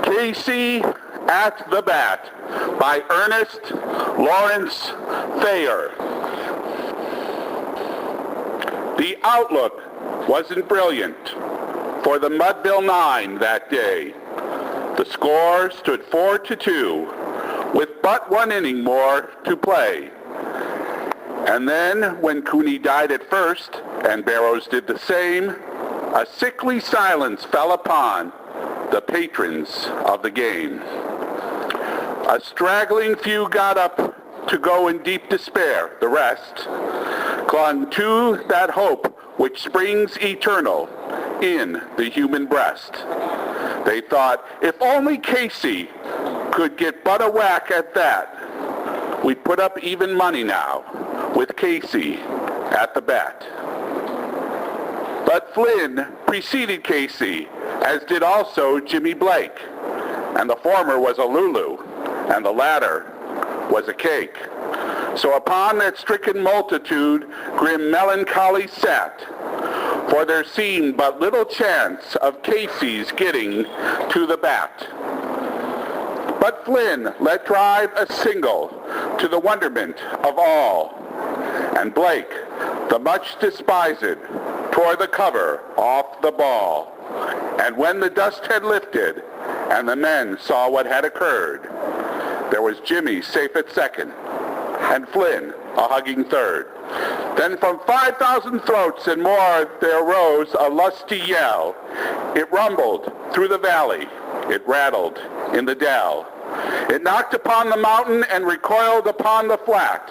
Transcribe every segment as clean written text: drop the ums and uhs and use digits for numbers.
Casey at the Bat by Ernest Lawrence Thayer. The outlook wasn't brilliant for the Mudville Nine that day. The score stood 4-2 with but one inning more to play. And then, when Cooney died at first, and Barrows did the same, a sickly silence fell upon the patrons of the game. A straggling few got up to go in deep despair. The rest clung to that hope which springs eternal in the human breast. They thought, if only Casey could get but a whack at that, we'd put up even money now with Casey at the bat. But Flynn preceded Casey, as did also Jimmy Blake, and the former was a Lulu, and the latter was a cake. So upon that stricken multitude grim melancholy sat, for there seemed but little chance of Casey's getting to the bat. But Flynn let drive a single to the wonderment of all, and Blake, the much despised, tore the cover off the ball. And when the dust had lifted and the men saw what had occurred, there was Jimmy safe at second and Flynn a hugging third. Then from 5,000 throats and more there rose a lusty yell. It rumbled through the valley, it rattled in the dell. It knocked upon the mountain and recoiled upon the flat.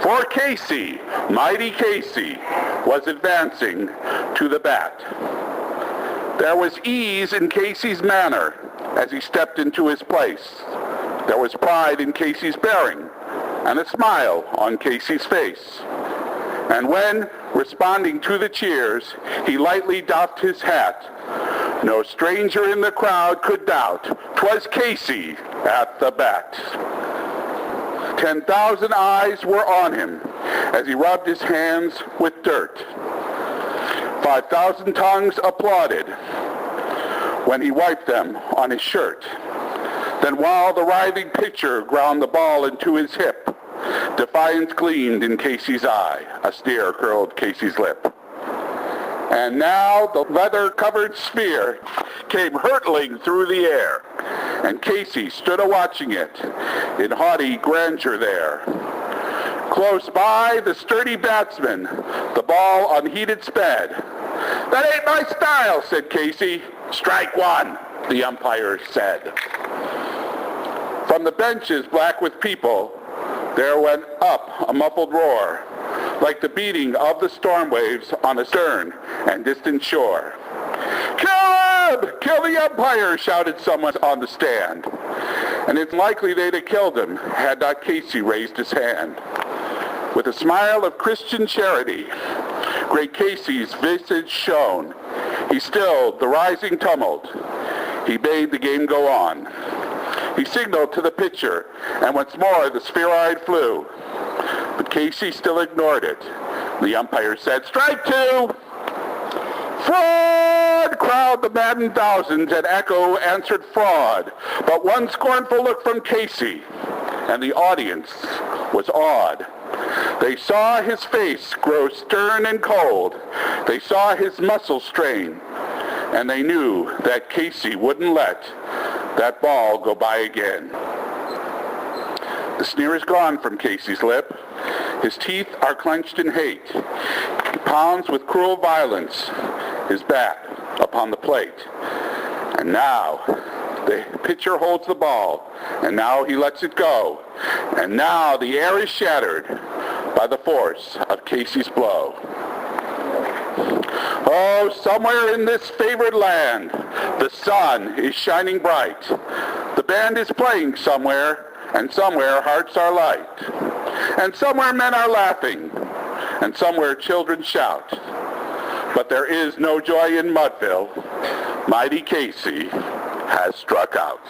For Casey, mighty Casey, was advancing to the bat. There was ease in Casey's manner as he stepped into his place. There was pride in Casey's bearing and a smile on Casey's face. And when, responding to the cheers, he lightly doffed his hat, no stranger in the crowd could doubt 'twas Casey at the bat. 10,000 eyes were on him as he rubbed his hands with dirt. 5,000 tongues applauded when he wiped them on his shirt. Then while the writhing pitcher ground the ball into his hip, defiance gleamed in Casey's eye, a sneer curled Casey's lip. And now the leather-covered sphere came hurtling through the air, and Casey stood a-watching it in haughty grandeur there. Close by, the sturdy batsman, the ball unheeded sped. "That ain't my style," said Casey. "Strike one," the umpire said. From the benches black with people, there went up a muffled roar, like the beating of the storm waves on a stern and distant shore. "Kill him! Kill the umpire!" shouted someone on the stand. And it's likely they'd have killed him had not Casey raised his hand. With a smile of Christian charity, great Casey's visage shone. He stilled the rising tumult. He bade the game go on. He signaled to the pitcher, and once more the spheroid flew. But Casey still ignored it. The umpire said, "Strike two!" "Fraud!" crowd the maddened thousands, and echo answered fraud. But one scornful look from Casey, and the audience was awed. They saw his face grow stern and cold. They saw his muscles strain, and they knew that Casey wouldn't let that ball go by again. The sneer is gone from Casey's lip. His teeth are clenched in hate. He pounds with cruel violence his bat upon the plate. And now the pitcher holds the ball, and now he lets it go. And now the air is shattered by the force of Casey's blow. Oh, somewhere in this favored land, the sun is shining bright. The band is playing somewhere, and somewhere hearts are light. And somewhere men are laughing, and somewhere children shout. But there is no joy in Mudville. Mighty Casey has struck out.